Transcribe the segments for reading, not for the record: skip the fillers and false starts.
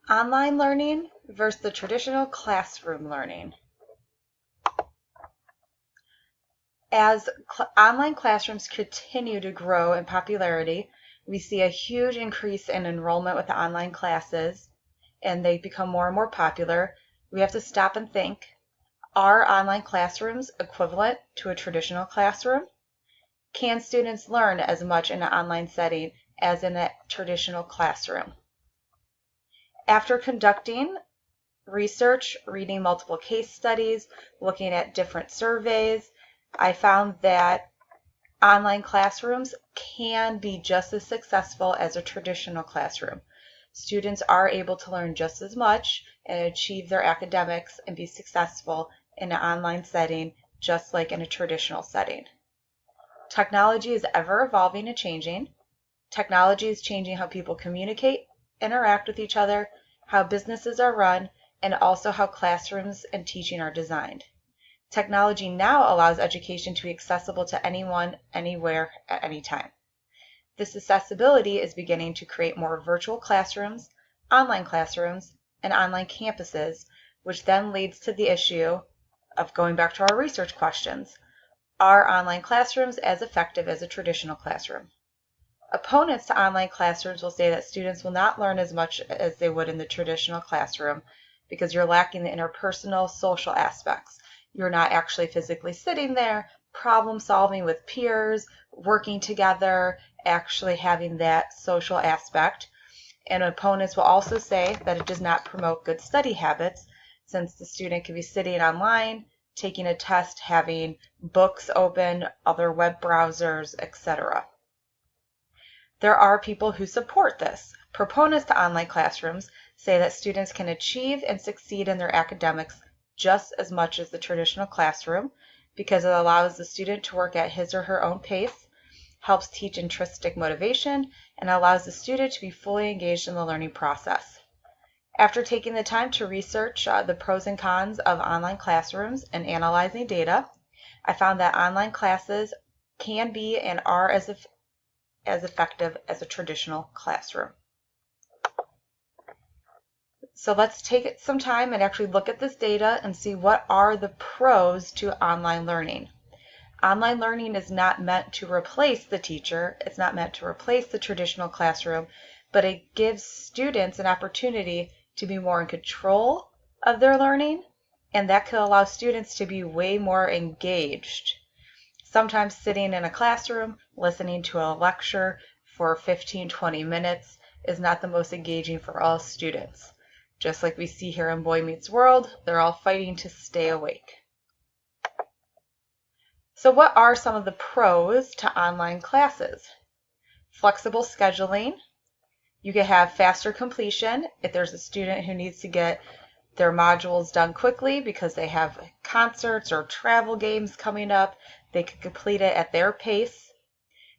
Online learning versus the traditional classroom learning. As online classrooms continue to grow in popularity, we see a huge increase in enrollment with the online classes, and they become more and more popular. We have to stop and think, are online classrooms equivalent to a traditional classroom? Can students learn as much in an online setting as in a traditional classroom? After conducting research, reading multiple case studies, looking at different surveys, I found that online classrooms can be just as successful as a traditional classroom. Students are able to learn just as much and achieve their academics and be successful in an online setting just like in a traditional setting. Technology is ever evolving and changing. Technology is changing how people communicate, interact with each other, how businesses are run, and also how classrooms and teaching are designed. Technology now allows education to be accessible to anyone, anywhere, at any time. This accessibility is beginning to create more virtual classrooms, and online campuses, which then leads to the issue of going back to our research questions. Are online classrooms as effective as a traditional classroom? Opponents to online classrooms will say that students will not learn as much as they would in the traditional classroom because you're lacking the interpersonal social aspects. You're not actually physically sitting there, problem solving with peers, working together, actually having that social aspect. And opponents will also say that it does not promote good study habits since the student can be sitting online, taking a test, having books open, other web browsers, etc. There are people who support this. Proponents to online classrooms say that students can achieve and succeed in their academics just as much as the traditional classroom because it allows the student to work at his or her own pace, helps teach intrinsic motivation, and allows the student to be fully engaged in the learning process. After taking the time to research the pros and cons of online classrooms and analyzing data, I found that online classes can be and are as effective as a traditional classroom. So let's take some time and actually look at this data and see what are the pros to online learning. Online learning is not meant to replace the teacher. It's not meant to replace the traditional classroom, but it gives students an opportunity to be more in control of their learning, and that could allow students to be way more engaged. Sometimes sitting in a classroom, listening to a lecture for 15-20 minutes is not the most engaging for all students. Just like we see here in Boy Meets World, they're all fighting to stay awake. So what are some of the pros to online classes? Flexible scheduling. You can have faster completion if there's a student who needs to get their modules done quickly because they have concerts or travel games coming up. They can complete it at their pace.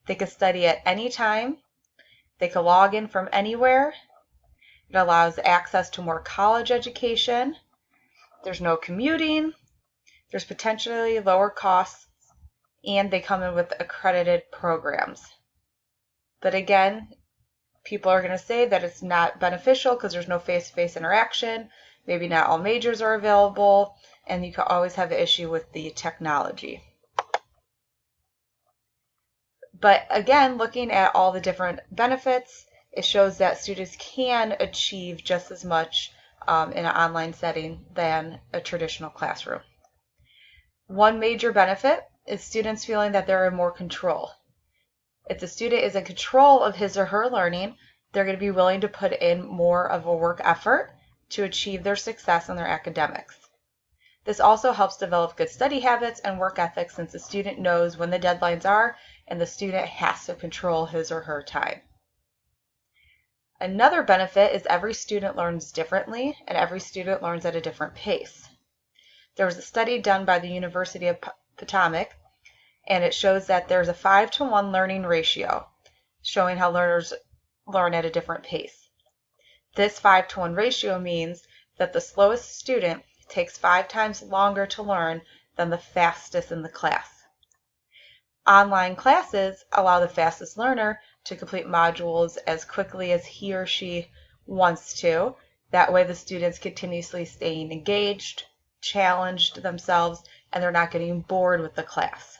They can study at any time. They can log in from anywhere. It allows access to more college education. There's no commuting. There's potentially lower costs, and they come in with accredited programs. But again, people are going to say that it's not beneficial because there's no face-to-face interaction. Maybe not all majors are available, and you can always have an issue with the technology. But again, looking at all the different benefits, it shows that students can achieve just as much in an online setting than a traditional classroom. One major benefit is students feeling that they're in more control. If the student is in control of his or her learning, they're going to be willing to put in more of a work effort to achieve their success in their academics. This also helps develop good study habits and work ethics since the student knows when the deadlines are and the student has to control his or her time. Another benefit is every student learns differently and every student learns at a different pace. There was a study done by the University of Potomac, and it shows that there's a 5-to-1 learning ratio, showing how learners learn at a different pace. This 5-to-1 ratio means that the slowest student takes 5 times longer to learn than the fastest in the class. Online classes allow the fastest learner to complete modules as quickly as he or she wants to, That way the students continuously staying engaged, challenged themselves, and they're not getting bored with the class.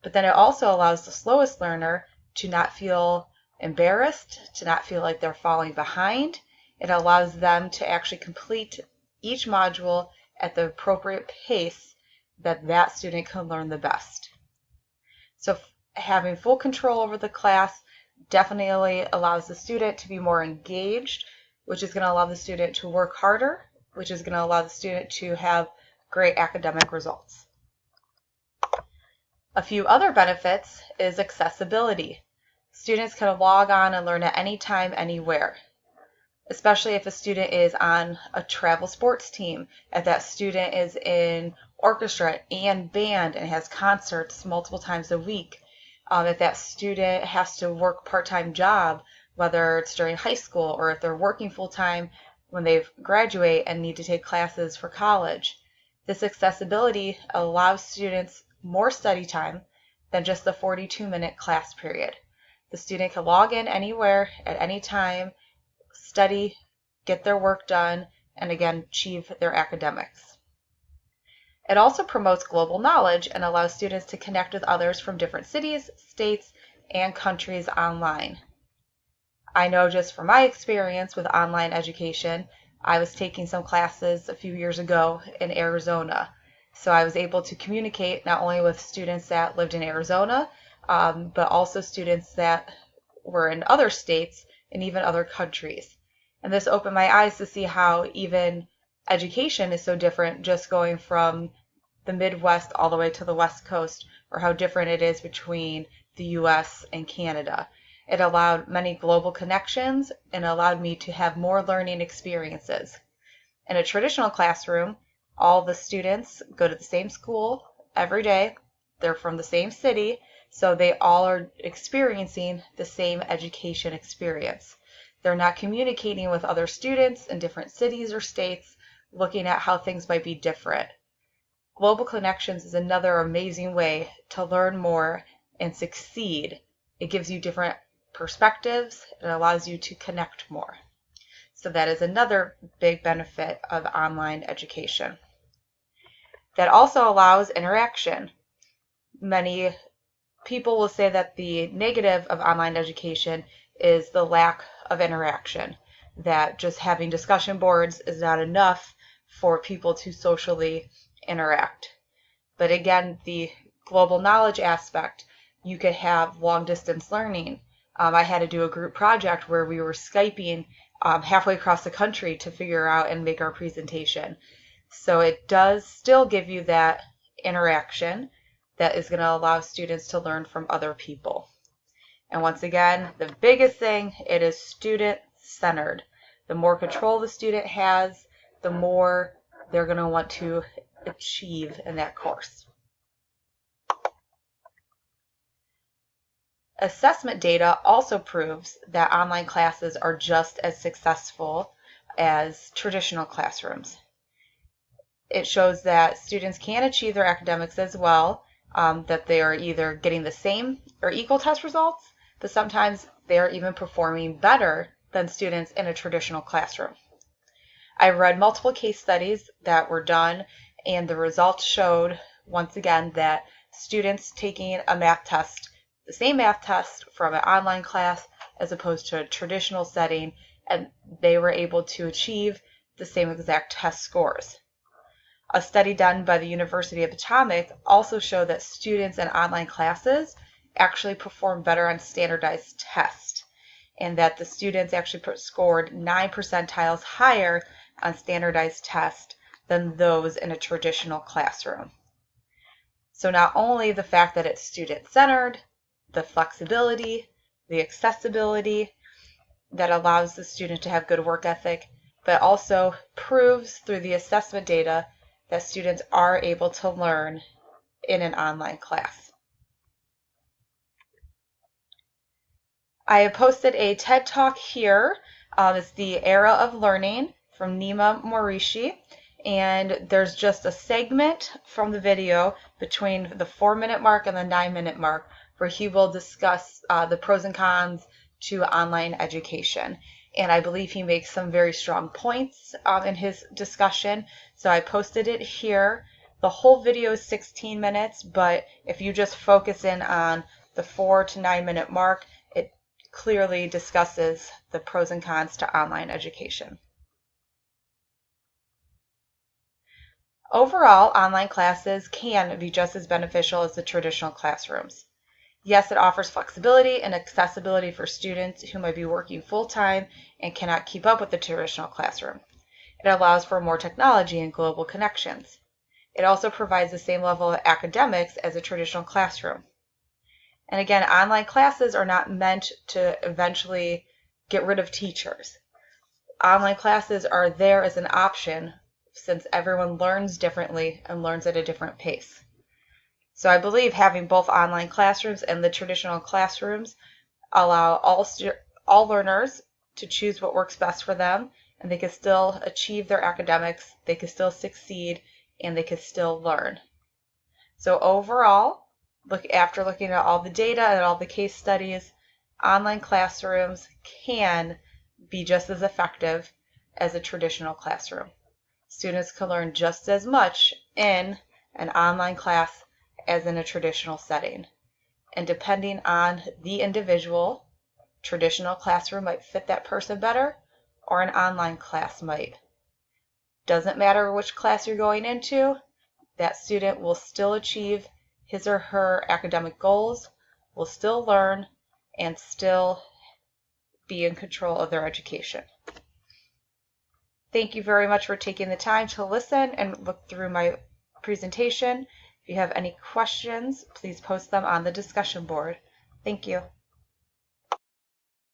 But then it also allows the slowest learner to not feel embarrassed, to not feel like they're falling behind. It allows them to actually complete each module at the appropriate pace that that student can learn the best. So having full control over the class definitely allows the student to be more engaged, which is going to allow the student to work harder, which is going to allow the student to have great academic results. A few other benefits is accessibility. Students can log on and learn at any time, anywhere. Especially if a student is on a travel sports team, if that student is in orchestra and band and has concerts multiple times a week, if that student has to work part-time job, whether it's during high school or if they're working full-time when they graduate and need to take classes for college. This accessibility allows students more study time than just the 42-minute class period. The student can log in anywhere at any time, study, get their work done, and again, achieve their academics. It also promotes global knowledge and allows students to connect with others from different cities, states, and countries online. I know just from my experience with online education, I was taking some classes a few years ago in Arizona. So I was able to communicate not only with students that lived in Arizona, but also students that were in other states and even other countries. And this opened my eyes to see how even education is so different, just going from the Midwest all the way to the West Coast, or how different it is between the US and Canada. It allowed many global connections and allowed me to have more learning experiences. In a traditional classroom, all the students go to the same school every day. They're from the same city, so they all are experiencing the same education experience. They're not communicating with other students in different cities or states, looking at how things might be different. Global connections is another amazing way to learn more and succeed. It gives you different perspectives. It allows you to connect more. So that is another big benefit of online education. That also allows interaction. Many people will say that the negative of online education is the lack of interaction, that just having discussion boards is not enough for people to socially interact. But again, the global knowledge aspect, you could have long distance learning. I had to do a group project where we were Skyping halfway across the country to figure out and make our presentation. So it does still give you that interaction that is going to allow students to learn from other people. And once again, the biggest thing, it is student-centered. The more control the student has, the more they're going to want to achieve in that course. Assessment data also proves that online classes are just as successful as traditional classrooms. It shows that students can achieve their academics as well, that they are either getting the same or equal test results, but sometimes they are even performing better than students in a traditional classroom. I read multiple case studies that were done, and the results showed, once again, that students taking a math test, the same math test from an online class as opposed to a traditional setting, and they were able to achieve the same exact test scores. A study done by the University of Potomac also showed that students in online classes actually performed better on standardized tests, and that the students actually scored 9 percentiles higher on standardized tests than those in a traditional classroom. So not only the fact that it's student-centered, the flexibility, the accessibility that allows the student to have good work ethic, but also proves through the assessment data that students are able to learn in an online class. I have posted a TED Talk here. It's The Era of Learning from Nima Morishi, and there's just a segment from the video between the 4-minute mark and the 9-minute mark where he will discuss the pros and cons to online education. and I believe he makes some very strong points in his discussion. So I posted it here. The whole video is 16 minutes, but if you just focus in on the 4 to 9 minute mark, it clearly discusses the pros and cons to online education. Overall, online classes can be just as beneficial as the traditional classrooms. Yes, it offers flexibility and accessibility for students who might be working full-time and cannot keep up with the traditional classroom. It allows for more technology and global connections. It also provides the same level of academics as a traditional classroom. And again, online classes are not meant to eventually get rid of teachers. Online classes are there as an option since everyone learns differently and learns at a different pace. So I believe having both online classrooms and the traditional classrooms allow all learners to choose what works best for them, and they can still achieve their academics, they can still succeed, and they can still learn. So overall, after looking at all the data and all the case studies, online classrooms can be just as effective as a traditional classroom. Students can learn just as much in an online class as in a traditional setting. And depending on the individual, traditional classroom might fit that person better, or an online class might. Doesn't matter which class you're going into, that student will still achieve his or her academic goals, will still learn, and still be in control of their education. Thank you very much for taking the time to listen and look through my presentation. If you have any questions, please post them on the discussion board. Thank you.